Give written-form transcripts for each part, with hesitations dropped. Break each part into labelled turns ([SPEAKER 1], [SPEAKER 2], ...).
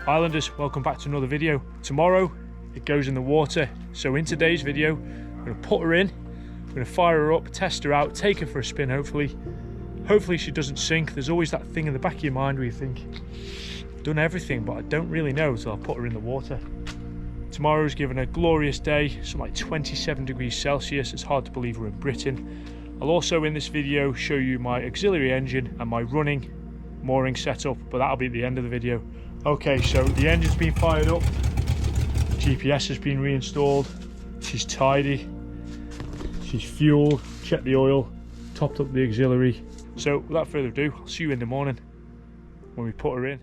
[SPEAKER 1] Islanders, welcome back to another video. Tomorrow it goes in the water, so in today's video I'm going to put her in, I'm going to fire her up, test her out, take her for a spin hopefully she doesn't sink. There's always that thing in the back of your mind where you think, I've done everything but I don't really know till I put her in the water. Tomorrow's given a glorious day, something like 27 degrees Celsius. It's hard to believe we're in Britain. I'll also in this video show you my auxiliary engine and my running mooring setup, but that'll be at the end of the video. Okay, so the engine's been fired up, GPS has been reinstalled, she's tidy, she's fueled, checked the oil, topped up the auxiliary. So without further ado, I'll see you in the morning when we put her in.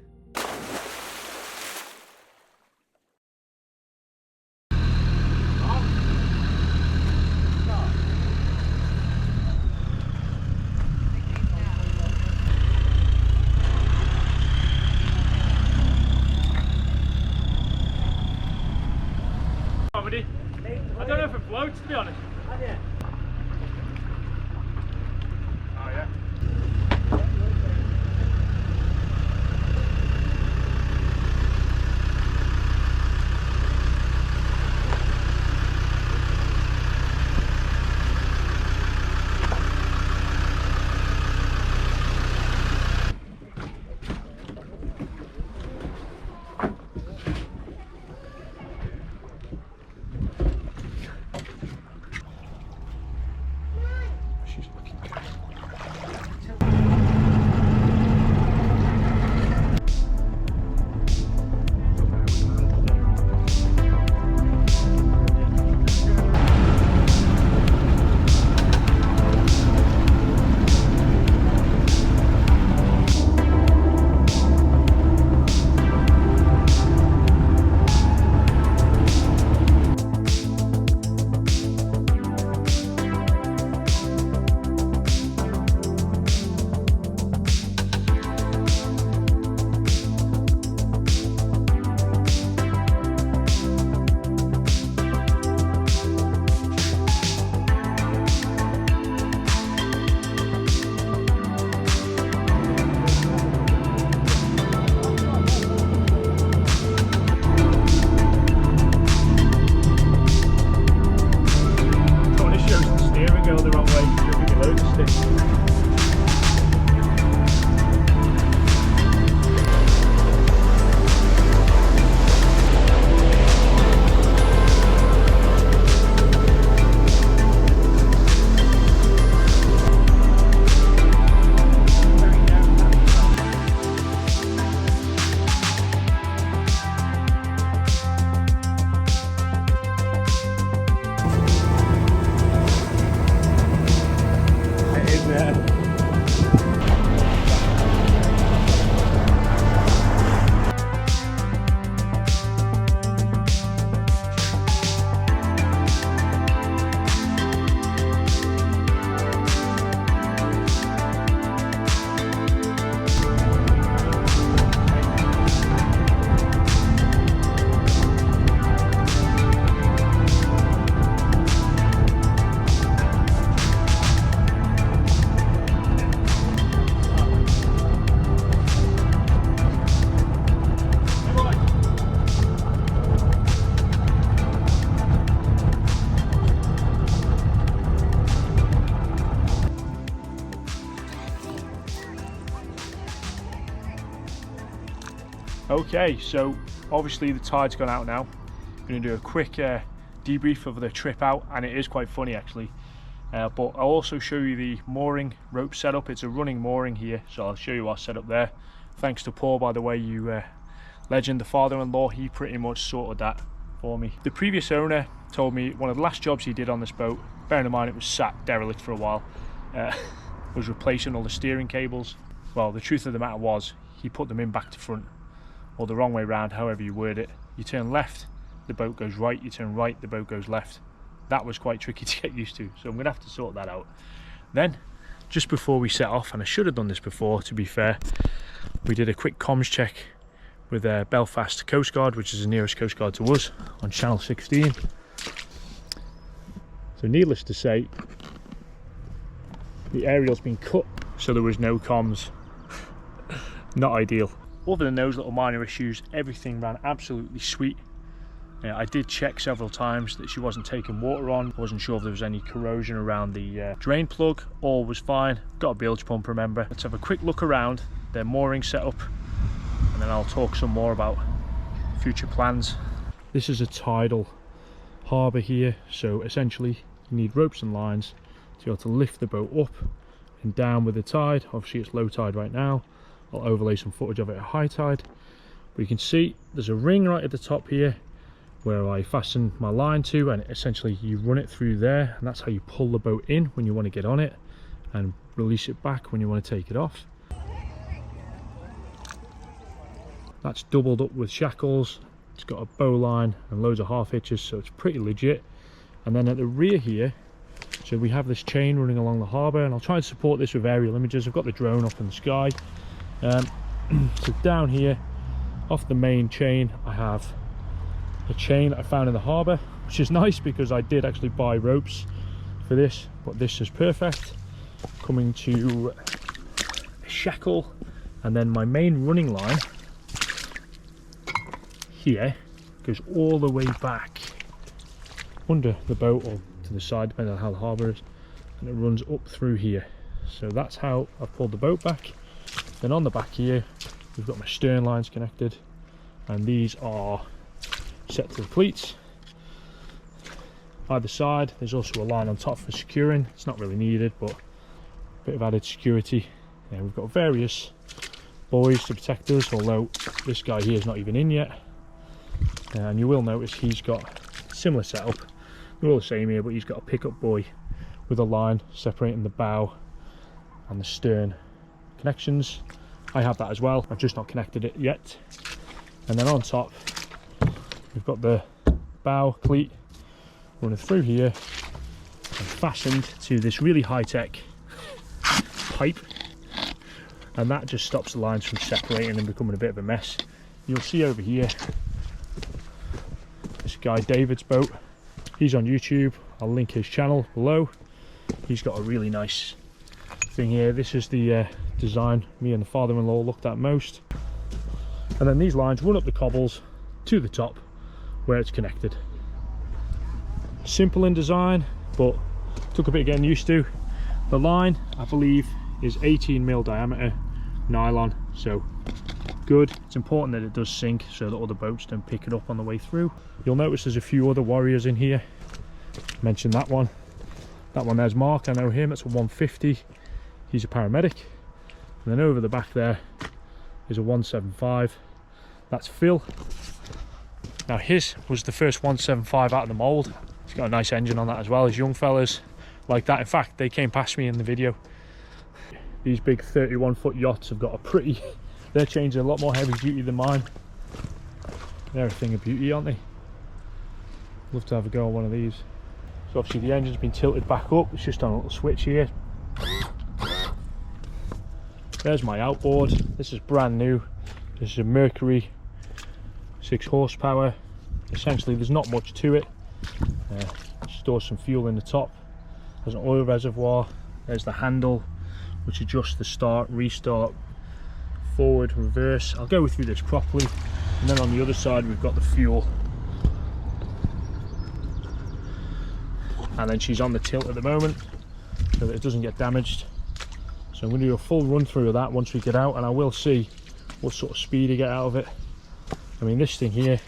[SPEAKER 1] I don't know if it floats, to be honest. Oh yeah. Oh yeah. Okay, so obviously the tide's gone out now. I'm going to do a quick debrief of the trip out, and it is quite funny actually. But I'll also show you the mooring rope setup. It's a running mooring here, so I'll show you our setup there. Thanks to Paul, by the way, you legend, the father-in-law, he pretty much sorted that for me. The previous owner told me one of the last jobs he did on this boat, bearing in mind it was sat derelict for a while, was replacing all the steering cables. Well, the truth of the matter was, he put them in back to front, or the wrong way round, however you word it. You turn left, the boat goes right, you turn right, the boat goes left. That was quite tricky to get used to, so I'm going to have to sort that out. Then, just before we set off, and I should have done this before to be fair, we did a quick comms check with Belfast Coast Guard, which is the nearest Coast Guard to us, on channel 16. So needless to say, the aerial's been cut, so there was no comms. Not ideal. other than those little minor issues, everything ran absolutely sweet. I did check several times that she wasn't taking water on. I wasn't sure if there was any corrosion around the drain plug. All was fine. Got a bilge pump, remember. Let's have a quick look around their mooring setup, and then I'll talk some more about future plans. This is a tidal harbour here, so essentially you need ropes and lines to be able to lift the boat up and down with the tide. Obviously it's low tide right now. I'll overlay some footage of it at high tide. But you can see there's a ring right at the top here where I fasten my line to, and essentially you run it through there, and that's how you pull the boat in when you want to get on it and release it back when you want to take it off. That's doubled up with shackles. It's got a bow line and loads of half hitches, so it's pretty legit. And then at the rear here, so we have this chain running along the harbour, and I'll try and support this with aerial images. I've got the drone up in the sky. So down here off the main chain I have a chain that I found in the harbour, which is nice because I did actually buy ropes for this, but this is perfect. Coming to a shackle, and then my main running line here goes all the way back under the boat, or to the side depending on how the harbour is, and it runs up through here. So that's how I've pulled the boat back. Then on the back here we've got my stern lines connected, and these are set to the cleats. Either side there's also a line on top for securing. It's not really needed, but a bit of added security. And we've got various buoys to protect us, although this guy here is not even in yet. And you will notice he's got a similar setup. They're all the same here, but he's got a pickup buoy with a line separating the bow and the stern connections. I have that as well, I've just not connected it yet. And then on top we've got the bow cleat running through here and fastened to this really high-tech pipe, and that just stops the lines from separating and becoming a bit of a mess. You'll see over here this guy David's boat. He's on YouTube, I'll link his channel below. He's got a really nice thing here. This is the design me and the father-in-law looked at most. And then these lines run up the cobbles to the top where it's connected. Simple in design, but took a bit of getting used to. The line, I believe, is 18mm diameter nylon, so good. It's important that it does sink so that other boats don't pick it up on the way through. You'll notice there's a few other warriors in here. Mention that one. That one there's Mark, I know him, it's a 150. He's a paramedic. And then over the back there is a 175. That's Phil. Now his was the first 175 out of the mould. He's got a nice engine on that as well. As young fellas like that, in fact they came past me in the video. These big 31-foot yachts have got a pretty, their chains are a lot more heavy duty than mine. They're a thing of beauty, aren't they? Love to have a go on one of these. So obviously the engine's been tilted back up, it's just on a little switch here. There's my outboard. This is brand new. This is a Mercury 6 horsepower. Essentially there's not much to it. Stores some fuel in the top. There's an oil reservoir. There's the handle which adjusts the start, restart, forward, reverse. I'll go through this properly. And then on the other side we've got the fuel. And then she's on the tilt at the moment so that it doesn't get damaged. So I'm going to do a full run through of that once we get out, and I will see what sort of speed you get out of it. I mean, this thing here,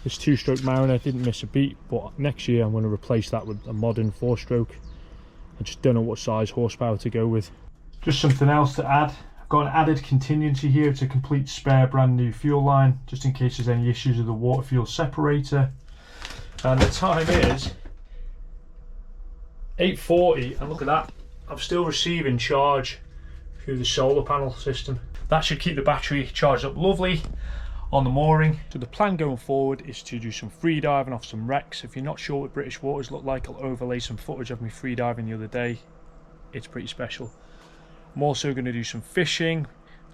[SPEAKER 1] this 2-stroke Mariner didn't miss a beat, but next year I'm going to replace that with a modern 4-stroke. I just don't know what size horsepower to go with. Just something else to add, I've got an added contingency here. It's a complete spare brand new fuel line, just in case there's any issues with the water fuel separator. And the time is 8:40, and look at that, I'm still receiving charge through the solar panel system. That should keep the battery charged up lovely on the mooring. So the plan going forward is to do some free diving off some wrecks. If you're not sure what British waters look like, I'll overlay some footage of me free diving the other day. It's pretty special. I'm also going to do some fishing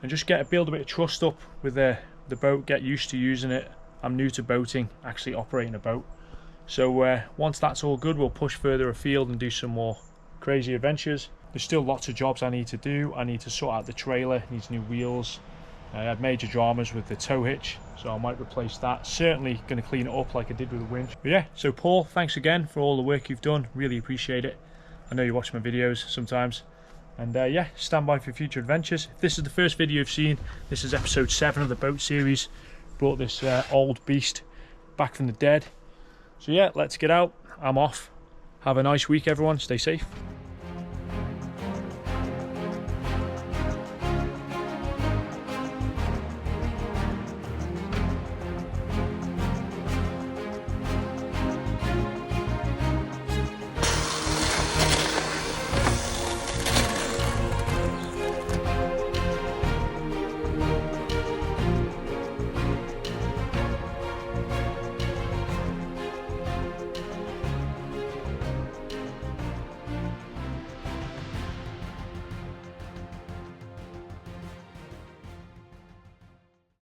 [SPEAKER 1] and just build a bit of trust up with the boat, get used to using it. I'm new to boating, actually operating a boat. So once that's all good, we'll push further afield and do some more crazy adventures. There's still lots of jobs I need to do. I need to sort out the trailer, needs new wheels. I had major dramas with the tow hitch, so I might replace that. Certainly going to clean it up like I did with the winch. But yeah, so Paul, thanks again for all the work you've done. Really appreciate it. I know you watch my videos sometimes. And yeah, stand by for future adventures. If this is the first video you've seen, this is episode 7 of the boat series. Brought this old beast back from the dead. So yeah, let's get out. I'm off. Have a nice week, everyone. Stay safe.